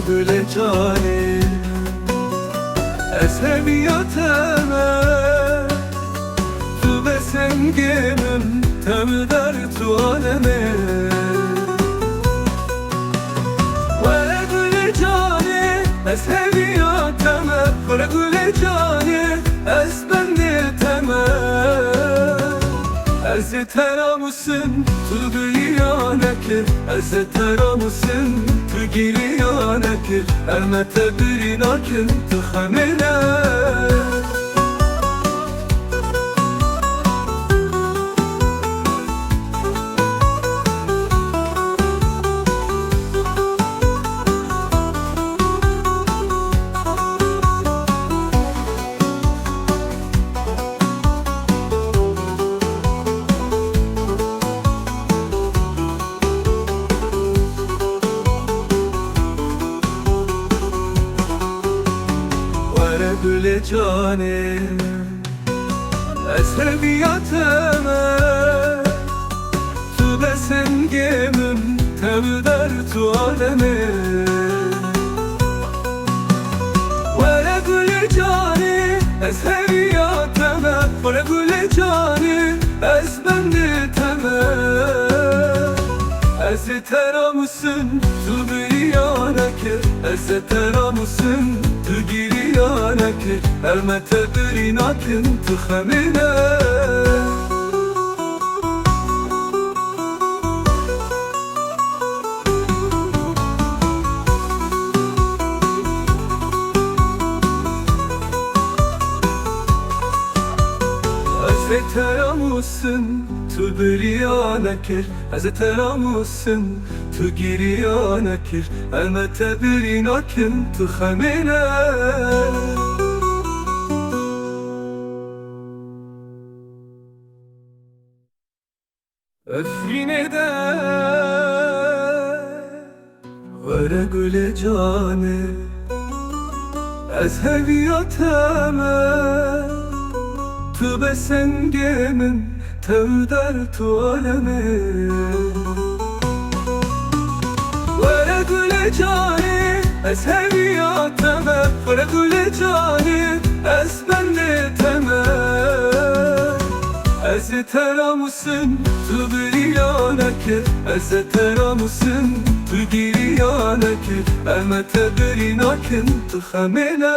گل جانی از هویتمه تو به سنگمم تم در تو عالمه گل جانی از هویتمه گل جانی از بندتمه از تراموسن تو گریانه کرد از تراموسن تو گریانه کرد ارمت برینا کن تو خمینه گل جانی از هویتمه تو به سنگمم تم در تو عالمه گل جانی از هویتمه گل جانی از بندتمه از تراموسن تو گریانه کرد از تراموسن تو گریانه کرد ارمت برینا کن تو خمینه از تراموسن تو بریانه کرد از تراموسن تو گریانه کرد ارمت برینا کن تو خمینه افرینه ده وره گل جانه از هویتمه تو به سنگمم تو در تو عالمه وره گل جانی از هویتمه وره گل جانی از بندتمه از تراموسن تو گریانه کرد از تراموسن تو گریانه کرد ارمت برینا کن تو خمینه